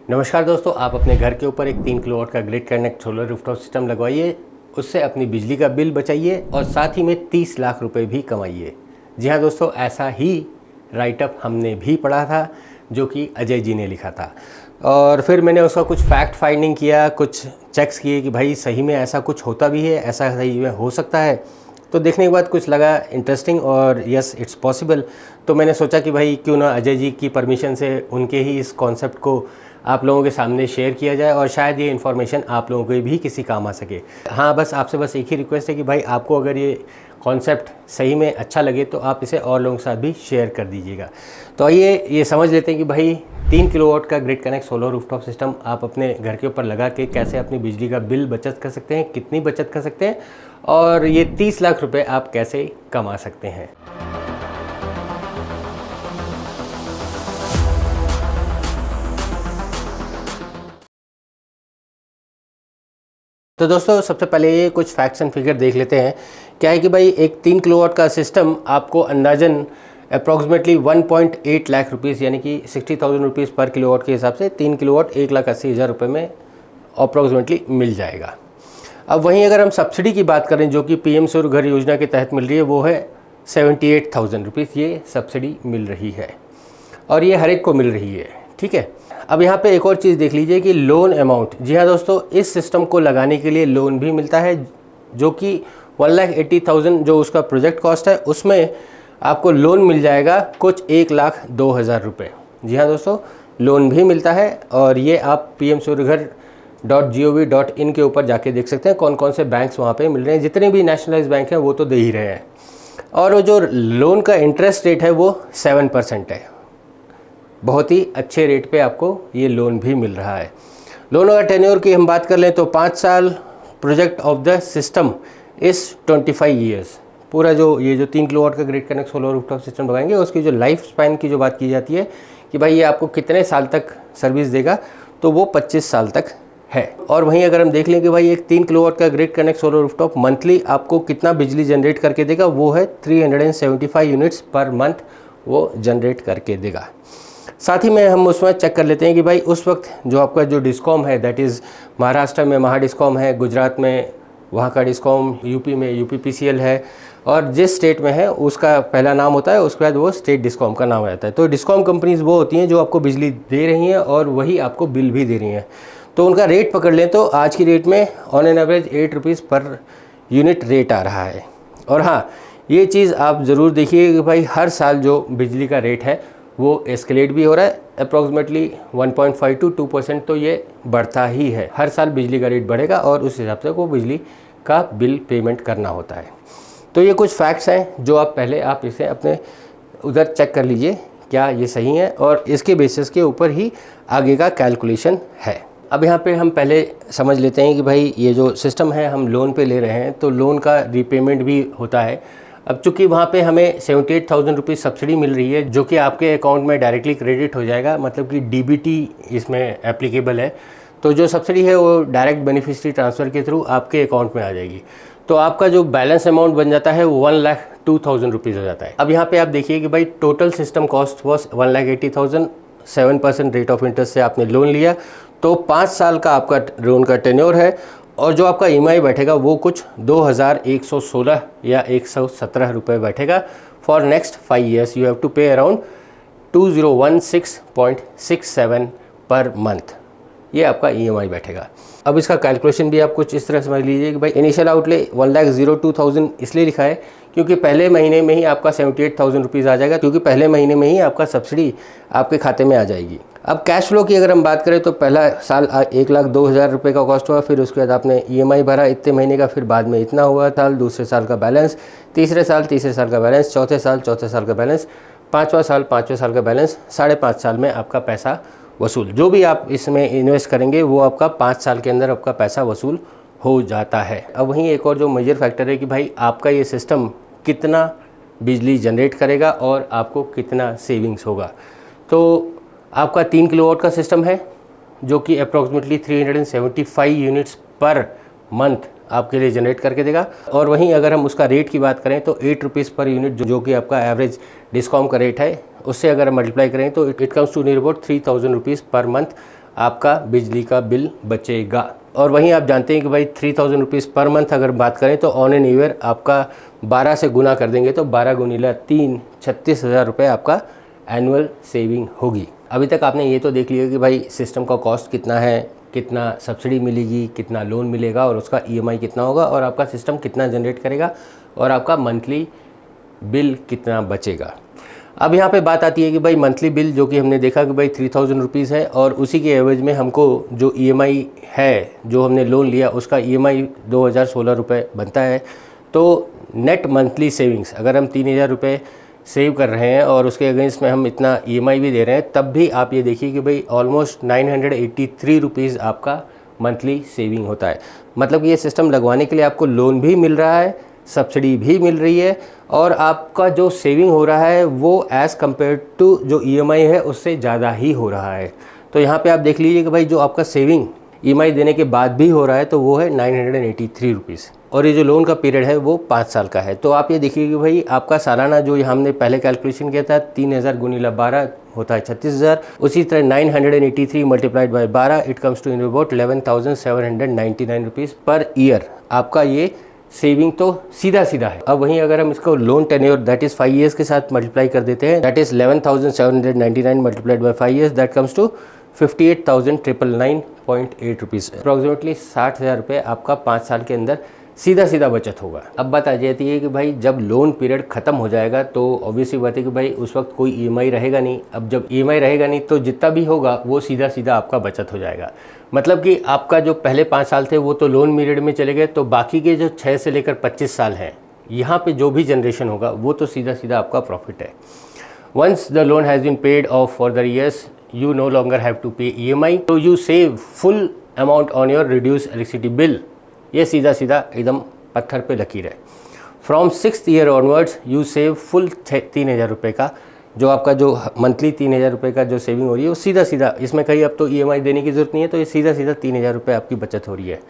नमस्कार दोस्तों, आप अपने घर के ऊपर एक 3 किलोवाट का grid connect solar rooftop system लगवाइए, उससे अपनी बिजली का बिल बचाइए और साथ ही में 30 लाख रुपए भी कमाइए। जी हाँ दोस्तों, ऐसा ही राइटअप हमने भी पढ़ा था जो कि अजय जी ने लिखा था और फिर मैंने उसका कुछ फैक्ट फाइंडिंग किया, कुछ चेक्स किए कि भाई सही में ऐसा कुछ होता भी है, ऐसा सही में हो सकता है। तो देखने के बाद कुछ लगा इंटरेस्टिंग और यस इट्स पॉसिबल। तो मैंने सोचा कि भाई क्यों ना अजय जी की परमिशन से उनके ही इस कॉन्सेप्ट को आप लोगों के सामने शेयर किया जाए और शायद ये इन्फॉर्मेशन आप लोगों को भी किसी काम आ सके। हाँ, बस आपसे बस एक ही रिक्वेस्ट है कि भाई आपको अगर ये कॉन्सेप्ट सही में अच्छा लगे तो आप इसे और लोगों के साथ भी शेयर कर दीजिएगा। तो आइए ये समझ लेते हैं कि भाई 3 किलोवाट का grid connect solar rooftop system आप अपने घर के ऊपर लगा के कैसे अपनी बिजली का बिल बचत कर सकते हैं, कितनी बचत कर सकते हैं और ये 30 लाख रुपए आप कैसे कमा सकते हैं। तो दोस्तों सबसे पहले ये कुछ फैक्ट्स एंड फिगर देख लेते हैं। क्या है कि भाई एक 3 किलोवाट का सिस्टम आपको अंदाजन अप्रॉक्सीमेटली 1.8 लाख रुपीज़ यानी कि 60,000 रुपीज़ पर किलोवाट के हिसाब से 3 किलोवाट 1,80,000 रुपये में अप्रॉक्सीमेटली मिल जाएगा। अब वहीं अगर हम सब्सिडी की बात करें जो कि पीएम सूर्य घर योजना के तहत मिल रही है, वो है 78,000 रुपीज़ ये सब्सिडी मिल रही है और ये हर एक को मिल रही है। ठीक है, अब यहाँ पे एक और चीज़ देख लीजिए कि लोन अमाउंट। जी हाँ दोस्तों, इस सिस्टम को लगाने के लिए लोन भी मिलता है जो कि 1,80,000 जो उसका प्रोजेक्ट कॉस्ट है उसमें आपको लोन मिल जाएगा कुछ 1,02,000 रुपये। जी हाँ दोस्तों, लोन भी मिलता है और ये आप pmsurghar.gov.in के ऊपर जाके देख सकते हैं कौन कौन से बैंक्स वहाँ पे मिल रहे हैं। जितने भी नेशनलाइज बैंक हैं वो तो दे ही रहे हैं और वो जो लोन का इंटरेस्ट रेट है वो 7% है। बहुत ही अच्छे रेट पे आपको ये लोन भी मिल रहा है। लोन का टेन्योर की हम बात कर लें तो 5 साल, प्रोजेक्ट ऑफ द सिस्टम इस 25 ईयर्स। पूरा जो ये जो 3 किलोवाट का grid connect solar rooftop system लगाएंगे उसकी जो लाइफ स्पैन की जो बात की जाती है कि भाई ये आपको कितने साल तक सर्विस देगा, तो वो 25 साल तक है। और वहीं अगर हम देख लें कि भाई एक 3 किलोवाट का grid connect solar rooftop monthly आपको कितना बिजली जनरेट करके देगा, वो है 375 यूनिट्स पर मंथ वो जनरेट करके देगा। साथ ही में हम उसमें चेक कर लेते हैं कि भाई उस वक्त जो आपका जो डिस्कॉम है, दैट इज़ महाराष्ट्र में महा डिस्कॉम है, गुजरात में वहाँ का डिस्कॉम, यूपी में यूपीपीसीएल है और जिस स्टेट में है उसका पहला नाम होता है, उसके बाद वो स्टेट डिस्कॉम का नाम रहता है। तो डिस्कॉम कंपनीज़ वो होती हैं जो आपको बिजली दे रही हैं और वही आपको बिल भी दे रही हैं। तो उनका रेट पकड़ लें तो आज की रेट में on an average 8 rupees per unit rate आ रहा है। और हाँ, ये चीज़ आप ज़रूर देखिए कि भाई हर साल जो बिजली का रेट है वो एस्केलेट भी हो रहा है। अप्रॉक्सीमेटली 1.5 to 2% तो ये बढ़ता ही है। हर साल बिजली का रेट बढ़ेगा और उस हिसाब से वो बिजली का बिल पेमेंट करना होता है। तो ये कुछ फैक्ट्स हैं जो आप पहले आप इसे अपने उधर चेक कर लीजिए क्या ये सही है और इसके बेसिस के ऊपर ही आगे का कैलकुलेशन है। अब यहाँ पे हम पहले समझ लेते हैं कि भाई ये जो सिस्टम है हम लोन पे ले रहे हैं तो लोन का रीपेमेंट भी होता है। अब चूँकि वहाँ पे हमें 78,000 रुपीज़ सब्सिडी मिल रही है जो कि आपके अकाउंट में डायरेक्टली क्रेडिट हो जाएगा, मतलब कि डीबीटी इसमें एप्लीकेबल है। तो जो सब्सिडी है वो डायरेक्ट बेनिफिशियरी ट्रांसफ़र के थ्रू आपके अकाउंट में आ जाएगी। तो आपका जो बैलेंस अमाउंट बन जाता है वो 1,02,000 रुपीज़ हो जाता है। अब यहाँ पे आप देखिए कि भाई total system cost was 1,80,000, 7% rate of interest से आपने लोन लिया तो 5 साल का आपका लोन का टेन्योर है और जो आपका ईएमआई बैठेगा वो कुछ 2,116 या 117 रुपये बैठेगा। For next 5 years you have to pay around 2016.67 per month, ये आपका ईएमआई बैठेगा। अब इसका कैलकुलेशन भी आप कुछ इस तरह समझ लीजिए कि भाई इनिशियल आउटले 1,02,000 इसलिए लिखा है क्योंकि पहले महीने में ही आपका 78,000 रुपीज़ आ जाएगा, क्योंकि पहले महीने में ही आपका सब्सिडी आपके खाते में आ जाएगी। अब कैश फ्लो की अगर हम बात करें तो पहला साल 1,02,000 रुपये का कॉस्ट हुआ, फिर उसके बाद आपने ईएमआई भरा इतने महीने का, फिर बाद में इतना हुआ साल, दूसरे साल का बैलेंस, तीसरे साल का बैलेंस, चौथे साल का बैलेंस, पाँचवा साल का बैलेंस, 5.5 साल में आपका पैसा वसूल। जो भी आप इसमें इन्वेस्ट करेंगे वो आपका 5 साल के अंदर आपका पैसा वसूल हो जाता है। अब वहीं एक और जो मेजर फैक्टर है कि भाई आपका ये सिस्टम कितना बिजली जनरेट करेगा और आपको कितना सेविंग्स होगा। तो आपका 3 किलोवाट का सिस्टम है जो कि अप्रॉक्सीमेटली 375 यूनिट्स पर मंथ आपके लिए जनरेट करके देगा। और वहीं अगर हम उसका रेट की बात करें तो 8 रुपीज़ पर यूनिट जो कि आपका एवरेज डिस्कॉम का रेट है, उससे अगर मल्टीप्लाई करें तो it comes to near about 3,000 rupees per month आपका बिजली का बिल बचेगा। और वहीं आप जानते हैं कि भाई 3000 रुपीज़ पर मंथ अगर बात करें तो ऑन एन ईयर आपका 12 से गुना कर देंगे तो 12 गुनीला 3 36,000 रुपये आपका एनुअल सेविंग होगी। अभी तक आपने ये तो देख लिया कि भाई सिस्टम का कॉस्ट कितना है, कितना सब्सिडी मिलेगी, कितना लोन मिलेगा और उसका EMI कितना होगा और आपका सिस्टम कितना जनरेट करेगा और आपका मंथली बिल कितना बचेगा। अब यहाँ पे बात आती है कि भाई मंथली बिल जो कि हमने देखा कि भाई 3000 रुपीज़ है और उसी के एवरेज में हमको जो EMI है, जो हमने लोन लिया उसका EMI 2016 रुपये बनता है। तो नेट मंथली सेविंग्स अगर हम 3000 रुपये सेव कर रहे हैं और उसके अगेंस्ट में हम इतना EMI भी दे रहे हैं, तब भी आप ये देखिए कि भाई ऑलमोस्ट 983 रुपीज़ आपका मंथली सेविंग होता है। मतलब कि ये सिस्टम लगवाने के लिए आपको लोन भी मिल रहा है, सब्सिडी भी मिल रही है और आपका जो सेविंग हो रहा है वो एज़ कम्पेयर टू जो EMI है उससे ज़्यादा ही हो रहा है। तो यहाँ पे आप देख लीजिए कि भाई जो आपका सेविंग EMI देने के बाद भी हो रहा है तो वो है 983 रुपीज़ और ये जो लोन का पीरियड है वो 5 साल का है। तो आप ये देखिए कि भाई आपका सालाना जो हमने पहले कैलकुलेशन किया था 3000 गुनीला 12 होता है 36,000, उसी तरह 983 multiplied by 12 it comes to in about 11,799 rupees per year आपका ये सेविंग तो सीधा सीधा है। अब वहीं अगर हम इसको loan tenure that is 5 years के साथ मल्टीप्लाई कर देते हैं, that is 11,799 multiplied by 5 years that comes to 58,999.8 rupees. Approximately 60,000 रुपये आपका 5 साल के अंदर सीधा सीधा बचत होगा। अब बात आ जाती है कि भाई जब लोन पीरियड ख़त्म हो जाएगा तो ऑब्वियसली बात है कि भाई उस वक्त कोई EMI रहेगा नहीं। अब जब EMI रहेगा नहीं तो जितना भी होगा वो सीधा सीधा आपका बचत हो जाएगा। मतलब कि आपका जो पहले 5 साल थे वो तो लोन पीरियड में चले गए, तो बाकी के जो 6 से लेकर 25 साल हैं यहाँ पे जो भी जनरेशन होगा वो तो सीधा सीधा आपका प्रॉफिट है। Once the loan has been paid off for the years you no longer have to pay EMI, so you save full amount on your reduced electricity bill। ये सीधा सीधा एकदम पत्थर पे लकीर है। From 6th year onwards you save full 3000 रुपये का जो आपका जो मंथली 3000 रुपये का जो सेविंग हो रही है वो सीधा सीधा, इसमें कहीं अब तो EMI देने की ज़रूरत नहीं है, तो ये सीधा सीधा 3000 रुपये आपकी बचत हो रही है।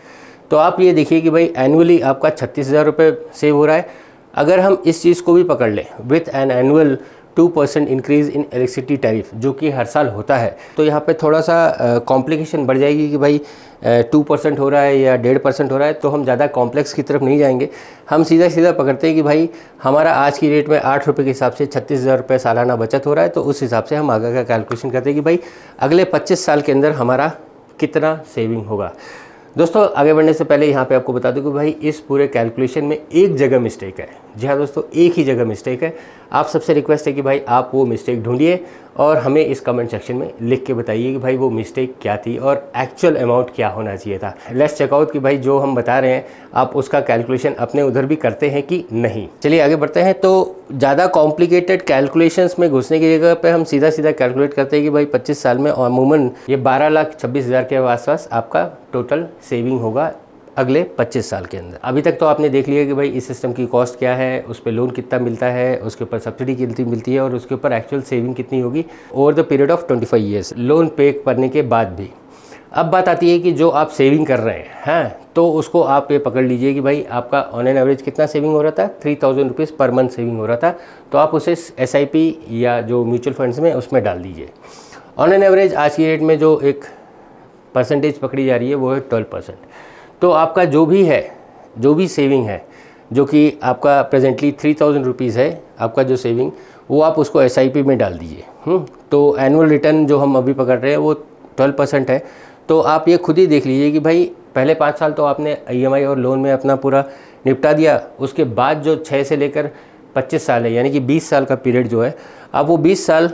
तो आप ये देखिए कि भाई एनुअली आपका 36,000 रुपये सेव हो रहा है। अगर हम इस चीज़ को भी पकड़ लें with an annual 2% increase in electricity tariff जो कि हर साल होता है, तो यहाँ पे थोड़ा सा कॉम्प्लिकेशन बढ़ जाएगी कि भाई 2% हो रहा है या 1.5% हो रहा है, तो हम ज़्यादा कॉम्प्लेक्स की तरफ नहीं जाएंगे। हम सीधा सीधा पकड़ते हैं कि भाई हमारा आज की रेट में 8 रुपये के हिसाब से 36,000 रुपये सालाना बचत हो रहा है, तो उस हिसाब से हम आगे का कैलकुलेशन करते हैं कि भाई अगले 25 साल के अंदर हमारा कितना सेविंग होगा। दोस्तों आगे बढ़ने से पहले यहाँ पे आपको बता दूं कि भाई इस पूरे कैलकुलेशन में एक जगह मिस्टेक है। जी हाँ दोस्तों, एक ही जगह मिस्टेक है। आप सबसे रिक्वेस्ट है कि भाई आप वो मिस्टेक ढूंढिए और हमें इस कमेंट सेक्शन में लिख के बताइए कि भाई वो मिस्टेक क्या थी और एक्चुअल अमाउंट क्या होना चाहिए था। लेट्स चेकआउट कि भाई जो हम बता रहे हैं आप उसका कैलकुलेशन अपने उधर भी करते हैं कि नहीं। चलिए आगे बढ़ते हैं। तो ज़्यादा कॉम्प्लिकेटेड कैलकुलेशंस में घुसने की जगह पे हम सीधा सीधा कैलकुलेट करते हैं कि भाई 25 साल में अमूमन ये 12,26,000 के आसपास आपका टोटल सेविंग होगा अगले 25 साल के अंदर। अभी तक तो आपने देख लिया कि भाई इस सिस्टम की कॉस्ट क्या है, उस पर लोन कितना मिलता है, उसके ऊपर सब्सिडी कितनी मिलती है और उसके ऊपर एक्चुअल सेविंग कितनी होगी over the period of 25 years loan पे करने के बाद भी। अब बात आती है कि जो आप सेविंग कर रहे हैं तो उसको आप ये पकड़ लीजिए कि भाई आपका ऑन एन एवरेज कितना सेविंग हो रहा था, 3000 रुपीज़ पर मंथ सेविंग हो रहा था, तो आप उसे SIP या जो म्यूचुअल फंड्स में उसमें डाल दीजिए। ऑन एन एवरेज आज की डेट में जो एक परसेंटेज पकड़ी जा रही है वो है 12%। तो आपका जो भी है, जो भी सेविंग है, जो कि आपका प्रेजेंटली 3000 रुपीज़ है आपका जो सेविंग, वो आप उसको SIP में डाल दीजिए। तो एनुअल रिटर्न जो हम अभी पकड़ रहे हैं वो 12% है। तो आप ये खुद ही देख लीजिए कि भाई पहले 5 साल तो आपने EMI और लोन में अपना पूरा निपटा दिया, उसके बाद जो 6 से लेकर 25 साल है यानी कि 20 साल का पीरियड जो है, आप वो 20 साल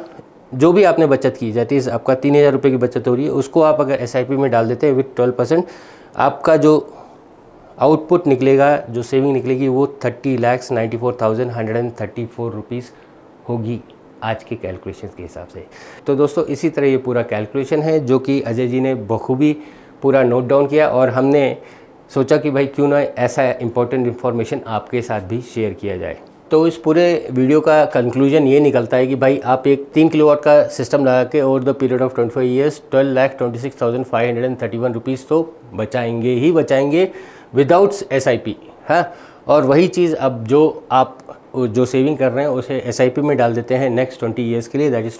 जो भी आपने बचत की जाती है, आपका 3000 रुपये की बचत हो रही है, उसको आप अगर SIP में डाल देते हैं विथ 12%, आपका जो आउटपुट निकलेगा, जो सेविंग निकलेगी वो 30,94,134 रुपीज़ होगी आज के कैलकुलेशन के हिसाब से। तो दोस्तों इसी तरह ये पूरा कैलकुलेशन है जो कि अजय जी ने बखूबी पूरा नोट डाउन किया और हमने सोचा कि भाई क्यों ना ऐसा इंपॉर्टेंट इन्फॉर्मेशन आपके साथ भी शेयर किया जाए। तो इस पूरे वीडियो का कंक्लूजन ये निकलता है कि भाई आप एक 3 किलोवाट का सिस्टम लगा के over the period of 25 years 12,26,531 rupees तो बचाएंगे ही बचाएंगे विदाउट SIP। हाँ, और वही चीज़ अब जो आप जो सेविंग कर रहे हैं उसे SIP में डाल देते हैं नेक्स्ट 20 ईयर्स के लिए, that is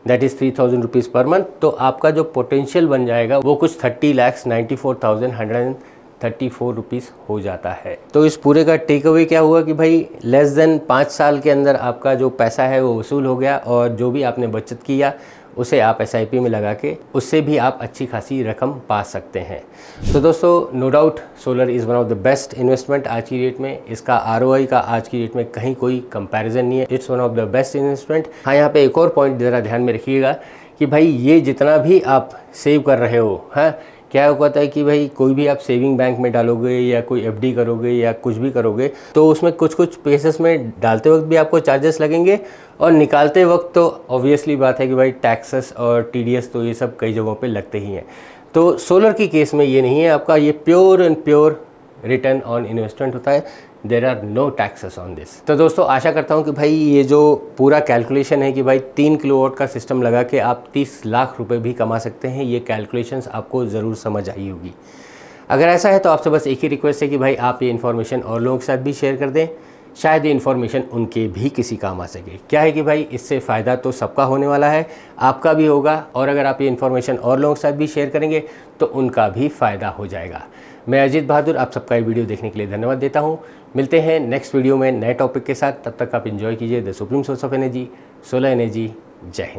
that is 3000 rupees per month, तो आपका जो पोटेंशियल बन जाएगा वो कुछ 30,94,134 रुपीज़ हो जाता है। तो इस पूरे का टेक अवे क्या हुआ कि भाई लेस देन 5 साल के अंदर आपका जो पैसा है वो वसूल हो गया, और जो भी आपने बचत किया उसे आप SIP में लगा के उससे भी आप अच्छी खासी रकम पा सकते हैं। तो दोस्तों, no doubt solar is one of the best investment आज की डेट में। इसका ROI का आज की डेट में कहीं कोई कंपैरिजन नहीं है। It's one of the best investment. हाँ, यहाँ पे एक और पॉइंट ज़रा ध्यान में रखिएगा कि भाई ये जितना भी आप सेव कर रहे हो, हाँ, क्या होता है कि भाई कोई भी आप सेविंग बैंक में डालोगे या कोई FD करोगे या कुछ भी करोगे तो उसमें कुछ कुछ केसेस में डालते वक्त भी आपको चार्जेस लगेंगे, और निकालते वक्त तो ऑब्वियसली बात है कि भाई टैक्सेस और TDS तो ये सब कई जगहों पे लगते ही हैं। तो सोलर की केस में ये नहीं है, आपका ये pure and pure return on investment होता है। There are no taxes on this. तो दोस्तों, आशा करता हूँ कि भाई ये जो पूरा कैलकुलेशन है कि भाई 3 किलोवाट का सिस्टम लगा के आप 30 लाख रुपए भी कमा सकते हैं, ये कैलकुलेशंस आपको ज़रूर समझ आई होगी। अगर ऐसा है तो आपसे बस एक ही रिक्वेस्ट है कि भाई आप ये इन्फॉर्मेशन और लोगों के साथ भी शेयर कर दें, शायद ये इन्फॉर्मेशन उनके भी किसी काम आ सके। क्या है कि भाई इससे फ़ायदा तो सबका होने वाला है, आपका भी होगा, और अगर आप ये इन्फॉर्मेशन और लोगों के साथ भी शेयर करेंगे तो उनका भी फ़ायदा हो जाएगा। मैं अजीत बहादुर आप सबका ये वीडियो देखने के लिए धन्यवाद देता हूँ। मिलते हैं नेक्स्ट वीडियो में नए टॉपिक के साथ। तब तक आप एंजॉय कीजिए the supreme source of energy, solar energy. जय हिंद।